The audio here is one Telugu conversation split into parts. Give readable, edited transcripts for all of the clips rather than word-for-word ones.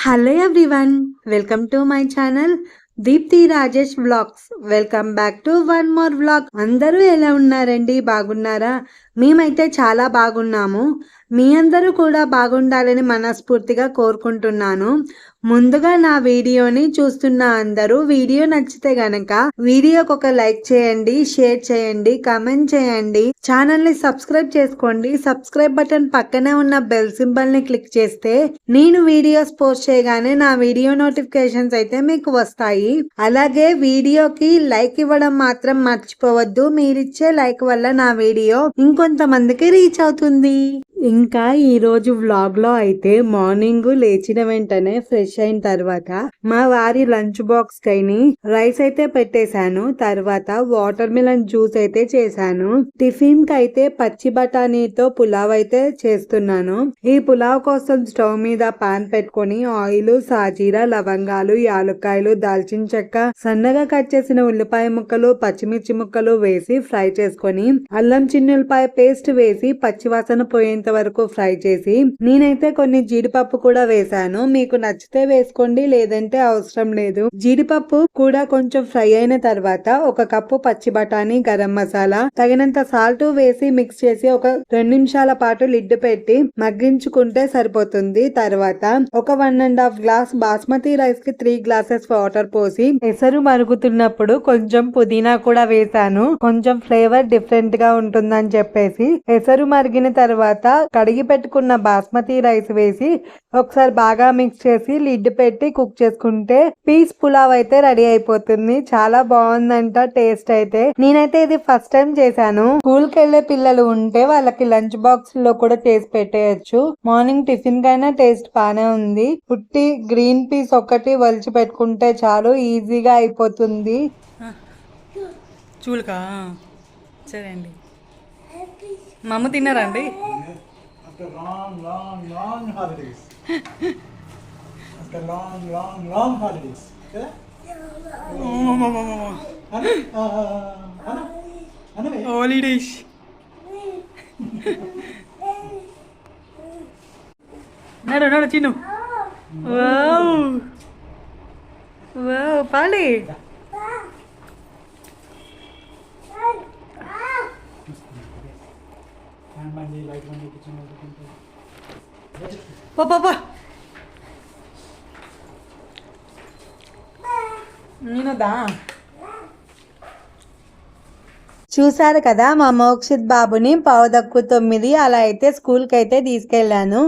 Hello everyone, welcome to my channel Deepti Rajesh vlogs. Welcome back to one more vlog. అందరూ ఎలా ఉన్నారండి? బాగున్నారా? మేమైతే చాలా బాగున్నాము. మీ అందరూ కూడా బాగుండాలని మనస్ఫూర్తిగా కోరుకుంటున్నాను. ముందుగా నా వీడియోని చూస్తున్న అందరూ వీడియో నచ్చితే గనక వీడియోకి ఒక లైక్ చేయండి, షేర్ చేయండి, కామెంట్ చేయండి, ఛానల్ ని సబ్స్క్రైబ్ చేసుకోండి. సబ్స్క్రైబ్ బటన్ పక్కనే ఉన్న బెల్ సింబల్ ని క్లిక్ చేస్తే నేను వీడియోస్ పోస్ట్ చేయగానే నా వీడియో నోటిఫికేషన్స్ అయితే మీకు వస్తాయి. అలాగే వీడియోకి లైక్ ఇవ్వడం మాత్రం మర్చిపోవద్దు. మీరిచ్చే లైక్ వల్ల నా వీడియో ఇంకొంతమందికి రీచ్ అవుతుంది. ఇంకా ఈ రోజు వ్లాగ్ లో అయితే మార్నింగ్ లేచిన వెంటనే ఫ్రెష్ అయిన తర్వాత మా వారి లంచ్ బాక్స్ కైని రైస్ అయితే పెట్టేశాను. తర్వాత వాటర్ మిలన్ జ్యూస్ అయితే చేశాను. టిఫిన్ కి అయితే పచ్చి బఠానీతో పులావ్ అయితే చేస్తున్నాను. ఈ పులావ్ కోసం స్టవ్ మీద పాన్ పెట్టుకొని ఆయిల్, సాజీరా, లవంగాలు, యాలక్కాయలు, దాల్చిన చెక్క, సన్నగా కట్ చేసిన ఉల్లిపాయ ముక్కలు, పచ్చిమిర్చి ముక్కలు వేసి ఫ్రై చేసుకొని అల్లం చిన్నులపాయ పేస్ట్ వేసి పచ్చివాసన పోయేంత వరకు ఫ్రై చేసి నేనైతే కొన్ని జీడిపప్పు కూడా వేసాను. మీకు నచ్చితే వేసుకోండి, లేదంటే అవసరం లేదు. జీడిపప్పు కూడా కొంచెం ఫ్రై అయిన తర్వాత ఒక కప్పు పచ్చి బఠానీ, గరం మసాలా, తగినంత సాల్ట్ వేసి మిక్స్ చేసి ఒక 2 నిమిషాల పాటు లిడ్ పెట్టి మగ్గించుకుంటే సరిపోతుంది. తర్వాత ఒక 1.5 గ్లాస్ బాస్మతి రైస్ కి 3 గ్లాసెస్ వాటర్ పోసి ఎసరు మరుగుతున్నప్పుడు కొంచెం పుదీనా కూడా వేసాను. కొంచెం ఫ్లేవర్ డిఫరెంట్ గా ఉంటుందని చెప్పేసి ఎసరు మరిగిన తర్వాత కడిగి పెట్టుకున్న బాస్మతి రైస్ వేసి ఒకసారి బాగా మిక్స్ చేసి లిడ్ పెట్టి కుక్ చేసుకుంటే పీస్ పులావ్ అయితే రెడీ అయిపోతుంది. చాలా బాగుందంట టేస్ట్ అయితే. నేనైతే ఇది ఫస్ట్ టైం చేశాను. స్కూల్ కి వెళ్లే పిల్లలు ఉంటే వాళ్ళకి లంచ్ బాక్స్ లో కూడా చేసి పెట్టేయచ్చు. మార్నింగ్ టిఫిన్ కైనా టేస్ట్ బానే ఉంది. పుట్టి గ్రీన్ పీస్ ఒకటి వలిచి పెట్టుకుంటే చాలు, ఈజీగా అయిపోతుంది. చూలకా సరే అండి. మా అమ్మ తిన్నారండి? హాలిడేస్. నడు నడు చిన్ను. వావ్ వావ్ పాలి. పాపా నేనుదా. చూసారు కదా మా మోక్షిత్ బాబుని 9:09 అలా అయితే స్కూల్ కి అయితే తీసుకెళ్లాను.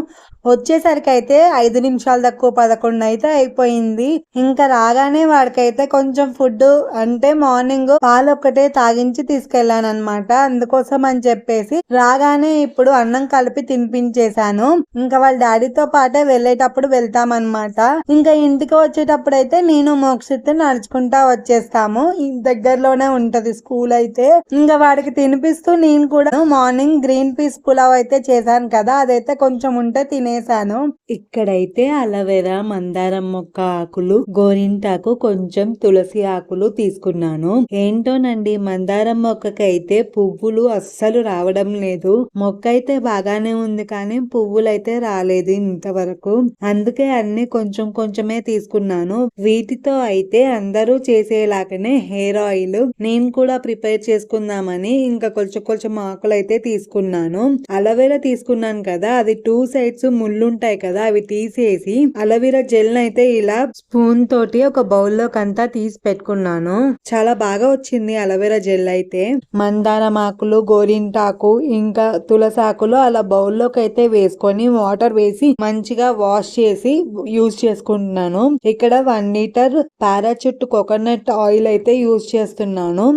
వచ్చేసరికి అయితే 5 నిమిషాలు తక్కువ 11 అయితే అయిపోయింది. ఇంకా రాగానే వాడికైతే కొంచెం ఫుడ్ అంటే మార్నింగ్ పాలు ఒక్కటే తాగించి తీసుకెళ్లాను అనమాట. అందుకోసం అని చెప్పేసి రాగానే ఇప్పుడు అన్నం కలిపి తినిపించేశాను. ఇంకా వాళ్ళ డాడీతో పాటే వెళ్ళేటప్పుడు వెళ్తామన్నమాట. ఇంకా ఇంటికి వచ్చేటప్పుడు అయితే నేను మోక్షిత్ నడుచుకుంటా వచ్చేస్తాము. దగ్గరలోనే ఉంటది స్కూల్ అయితే. ఇంకా వాడికి తినిపిస్తూ నేను కూడా మార్నింగ్ గ్రీన్ పీస్ పులావ్ అయితే చేశాను కదా, అదైతే కొంచెం ఉంటే తినేసాను. ఇక్కడైతే అలవేరా, మందారం మొక్క ఆకులు, గోరింటాకు, కొంచెం తులసి ఆకులు తీసుకున్నాను. ఏంటోనండి మందారం మొక్కకి అయితే పువ్వులు అస్సలు రావడం లేదు. మొక్క అయితే బాగానే ఉంది కానీ పువ్వులు అయితే రాలేదు ఇంతవరకు. అందుకే అన్ని కొంచెం కొంచెమే తీసుకున్నాను. వీటితో అయితే అందరూ చేసేలాగానే హెయిర్ ఆయిల్ నేను కూడా ప్రిపేర్ చేసుకుందామని ఇంకా కొంచెం కొంచెం ఆకులు అయితే తీసుకున్నాను. అలవేరా తీసుకున్నాను కదా, అది 2 సైడ్స్ ముళ్ళుంటాయి కదా, అవి తీసేసి అలోవెరా జెల్ అయితే ఇలా స్పూన్ తోటి ఒక బౌల్ లోకి అంతా తీసి పెట్టుకున్నాను. చాలా బాగా వచ్చింది అలోవెరా జెల్ అయితే. మందారం ఆకులు, గోరింటాకు, ఇంకా తులసాకులు అలా బౌల్లోకి అయితే వేసుకొని వాటర్ వేసి మంచిగా వాష్ చేసి యూజ్ చేసుకుంటున్నాను. ఇక్కడ 1 లీటర్ పారాచూట్ కోకోనట్ ఆయిల్ అయితే యూజ్ చేస్తున్నాను.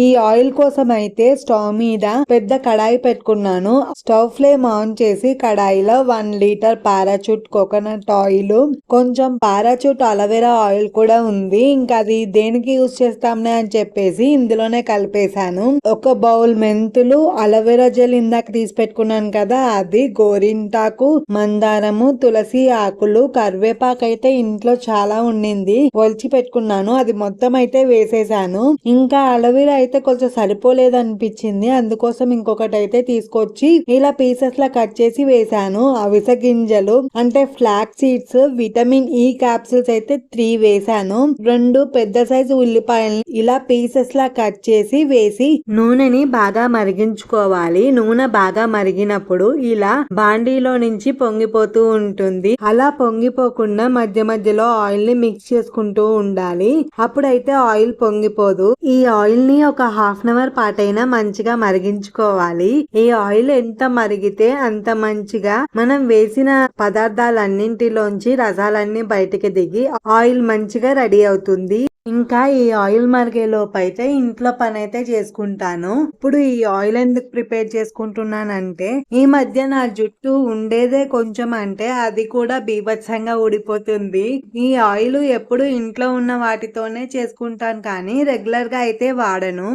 ఈ ఆయిల్ కోసం అయితే స్టవ్ మీద పెద్ద కడాయి పెట్టుకున్నాను. స్టవ్ ఫ్లేమ్ ఆన్ చేసి కడాయిలో 1 లీటర్ పారాచూట్ కోకోనట్ ఆయిల్, కొంచెం పారాచూట్ అలోవెరా ఆయిల్ కూడా ఉంది. ఇంకా అది దేనికి యూజ్ చేస్తాంలే అని చెప్పేసి ఇందులోనే కలిపేశాను. ఒక బౌల్ మెంతులు, అలోవెరా జెల్ ఇందాక తీసి పెట్టుకున్నాను కదా అది, గోరింటాకు, మందారము, తులసి ఆకులు, కరివేపాకు అయితే ఇంట్లో చాలా ఉండింది ఒలిచి పెట్టుకున్నాను. అది మొత్తం అయితే వేసేసాను. ఇంకా అలోవెరా అయితే కొంచెం సరిపోలేదు అనిపించింది, అందుకోసం ఇంకొకటి అయితే తీసుకొచ్చి ఇలా పీసెస్ లా కట్ చేసి వేసాను. అవిసె గింజలు అంటే flax seeds vitamin E capsules అయితే 3 వేసాను. 2 పెద్ద సైజు ఉల్లిపాయలు ఇలా పీసెస్ లా కట్ చేసి వేసి నూనెని బాగా మరిగించుకోవాలి. నూనె బాగా మరిగినప్పుడు ఇలా బాండీలో నుంచి పొంగిపోతూ ఉంటుంది. అలా పొంగిపోకుండా మధ్య మధ్యలో ఆయిల్ ని మిక్స్ చేసుకుంటూ ఉండాలి. అప్పుడైతే ఆయిల్ పొంగిపోదు. ఈ ఆయిల్ ని ఒక హాఫ్ అన్ అవర్ పాటైనా మంచిగా మరిగించుకోవాలి. ఈ ఆయిల్ ఎంత మరిగితే అంత మంచిగా మనం వేసిన పదార్థాలన్నింటిలోంచి రసాలన్నీ బయటికి దిగి ఆయిల్ మంచిగా రెడీ అవుతుంది. ఇంకా ఈ ఆయిల్ మరిగే లోపు అయితే ఇంట్లో పని అయితే చేసుకుంటాను. ఇప్పుడు ఈ ఆయిల్ ఎందుకు ప్రిపేర్ చేసుకుంటున్నానంటే ఈ మధ్య నా జుట్టు ఉండేదే కొంచెం, అంటే అది కూడా బీభత్సంగా ఊడిపోతుంది. ఈ ఆయిల్ ఎప్పుడు ఇంట్లో ఉన్న వాటితోనే చేసుకుంటాను కానీ రెగ్యులర్ గా అయితే వాడను.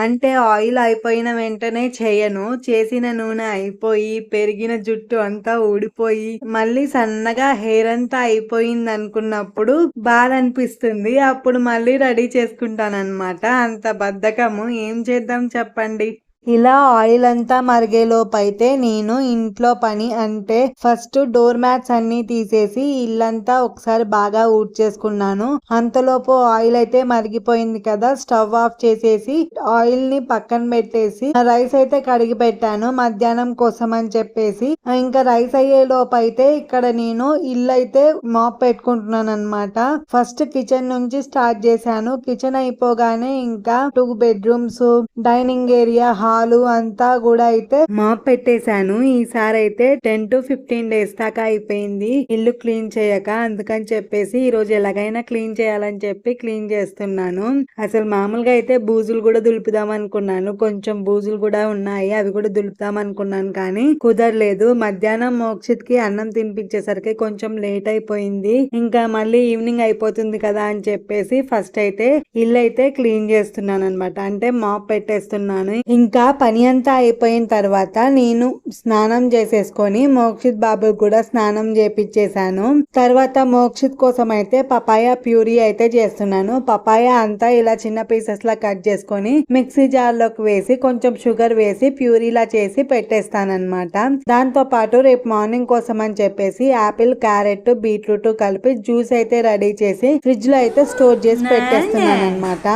అంటే ఆయిల్ అయిపోయిన వెంటనే చేయను. చేసిన నూనె అయిపోయి పెరిగిన జుట్టు అంతా ఊడిపోయి మళ్ళీ సన్నగా హెయిర్ అంతా అయిపోయింది అనుకున్నప్పుడు బాధ అనిపిస్తుంది. అప్పుడు మళ్ళీ రెడీ చేసుకుంటాను అన్నమాట. అంత బద్ధకము, ఏం చేద్దాం చెప్పండి. ఇలా ఆయిల్ అంతా మరిగేలోపు అయితే నేను ఇంట్లో పని అంటే ఫస్ట్ డోర్ మ్యాట్స్ అన్ని తీసేసి ఇల్లంతా ఒకసారి బాగా ఊడ్చేసుకున్నాను. అంతలోపు ఆయిల్ అయితే మరిగిపోయింది కదా, స్టవ్ ఆఫ్ చేసేసి ఆయిల్ ని పక్కన పెట్టేసి రైస్ అయితే కడిగి పెట్టాను మధ్యాహ్నం కోసం అని చెప్పేసి. ఇంకా రైస్ అయ్యే లోపు అయితే ఇక్కడ నేను ఇల్లు అయితే మాప్ పెట్టుకుంటున్నాను అనమాట. ఫస్ట్ కిచెన్ నుంచి స్టార్ట్ చేశాను. కిచెన్ అయిపోగానే ఇంకా 2 బెడ్రూమ్స్, డైనింగ్ ఏరియా, హాలు అంతా కూడా అయితే మాప్ పెట్టేశాను. ఈసారి అయితే 10 to 15 days దాకా అయిపోయింది ఇల్లు క్లీన్ చేయక. అందుకని చెప్పేసి ఈ రోజు ఎలాగైనా క్లీన్ చేయాలని చెప్పి క్లీన్ చేస్తున్నాను. అసలు మామూలుగా అయితే బూజులు కూడా దులుపుదాం అనుకున్నాను. కొంచెం బూజులు కూడా ఉన్నాయి, అవి కూడా దులుపుదాం అనుకున్నాను కానీ కుదరలేదు. మధ్యాహ్నం మోక్షిత్ కి అన్నం తినిపించేసరికి కొంచెం లేట్ అయిపోయింది. ఇంకా మళ్ళీ ఈవినింగ్ అయిపోతుంది కదా అని చెప్పేసి ఫస్ట్ అయితే ఇల్లు అయితే క్లీన్ చేస్తున్నాను అనమాట. అంటే మాప్ పెట్టేస్తున్నాను. ఇంకా పని అంతా అయిపోయిన తర్వాత నేను స్నానం చేసేసుకొని మోక్షిత్ బాబు కూడా స్నానం చేపించేశాను. తర్వాత మోక్షిత్ కోసం అయితే పపాయ ప్యూరీ అయితే చేస్తున్నాను. పపాయ అంతా ఇలా చిన్న పీసెస్ లా కట్ చేసుకొని మిక్సీ జార్ లోకి వేసి కొంచెం షుగర్ వేసి ప్యూరీలా చేసి పెట్టేస్తానన్నమాట. దాంతో పాటు రేపు మార్నింగ్ కోసం అని చెప్పేసి యాపిల్, క్యారెట్, బీట్రూట్ కలిపి జ్యూస్ అయితే రెడీ చేసి ఫ్రిడ్జ్ లో అయితే స్టోర్ చేసి పెట్టేస్తున్నాను అనమాట.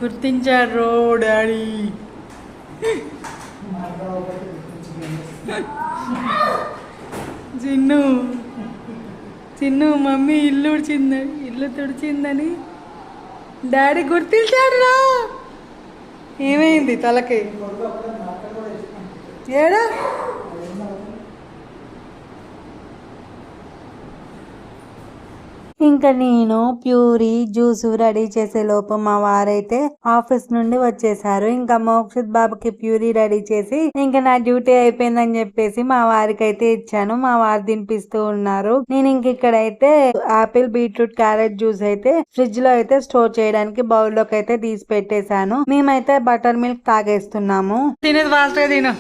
గుర్తించారు డాడీ. చిన్ను చిన్ను మమ్మీ ఇల్లు తుడిచిందని డాడీ గుర్తించాడు రా. ఏమైంది తలకి? ఏడా ఇంకా నేను ప్యూరీ జ్యూస్ రెడీ చేసే లోపు మా వారైతే ఆఫీస్ నుండి వచ్చేసారు. ఇంకా మోక్షిత్ బాబుకి ప్యూరీ రెడీ చేసి ఇంకా నా డ్యూటీ అయిపోయిందని చెప్పేసి మా వారికి అయితే ఇచ్చాను. మా వారు తినిపిస్తూ ఉన్నారు. నేను ఇంక ఇక్కడైతే ఆపిల్, బీట్రూట్, క్యారెట్ జ్యూస్ అయితే ఫ్రిడ్జ్ లో అయితే స్టోర్ చేయడానికి బౌల్ లోకి అయితే తీసి పెట్టేశాను. మేమైతే బటర్ మిల్క్ తాగేస్తున్నాము. తినేది ఫాస్ట్ గా తిను.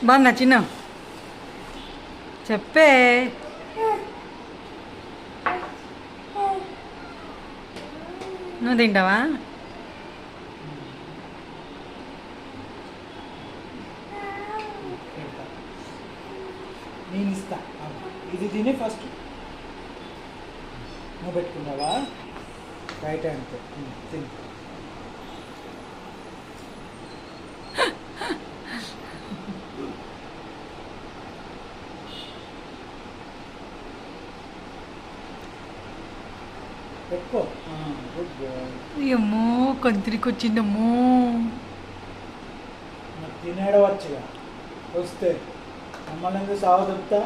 బాగున్నా చిన్న చెప్పే. నువ్వు తింటావా? నేను ఇస్తా, ఇది తిని ఫస్ట్. నువ్వు పెట్టుకున్నావా? రైట్ హ్యాండ్తో తిని. పెట్టుకో. Good boy. అమ్మో కంతిరికి వచ్చిందమ్మో. తినేడవచ్చుగా వస్తే మమ్మల్ని సాగు చెప్తా.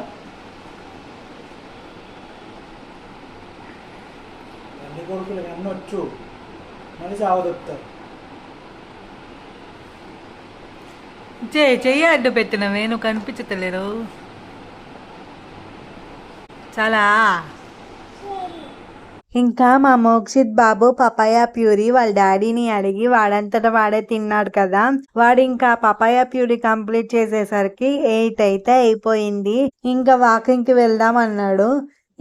అన్ని కొడుకులకి అన్నీ వచ్చు, మళ్ళీ సాగు చెప్తారు. చెయ్యి అడ్డు పెట్టినవే, నువ్వు కనిపించతలేరు. చాలా ఇంకా మా మోక్షిత్ బాబు పపాయ ప్యూరీ వాళ్ళ డాడీని అడిగి వాడంతట వాడే తిన్నాడు కదా, వాడు ఇంకా పపాయ ప్యూరీ కంప్లీట్ చేసేసరికి 8 అయితే అయిపోయింది. ఇంకా వాకింగ్ కి వెళ్దాం అన్నాడు.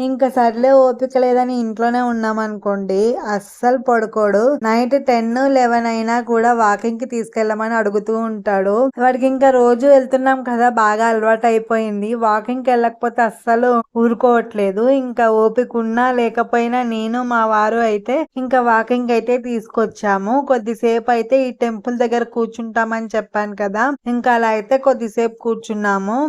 ఇంకా సర్లే ఓపిక లేదని ఇంట్లోనే ఉన్నాం అనుకోండి, అస్సలు పడుకోడు. నైట్ 10-11 అయినా కూడా వాకింగ్ కి తీసుకెళ్ళమని అడుగుతూ ఉంటాడు. వాడికి ఇంకా రోజు వెళ్తున్నాం కదా, బాగా అలవాటు అయిపోయింది. వాకింగ్ కి వెళ్ళకపోతే అస్సలు ఊరుకోవట్లేదు. ఇంకా ఓపిక ఉన్నా లేకపోయినా నేను మా వారు అయితే ఇంకా వాకింగ్ అయితే తీసుకొచ్చాము. కొద్దిసేపు అయితే ఈ టెంపుల్ దగ్గర కూర్చుంటామని చెప్పాను కదా, ఇంకా అలా అయితే కొద్దిసేపు కూర్చున్నాము.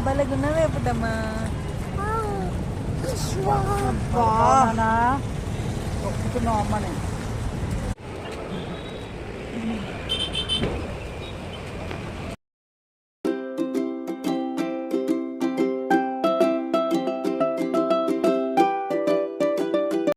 బలగున్నవే పుట్టమ్మా. తొక్కుతున్నావు అమ్మని.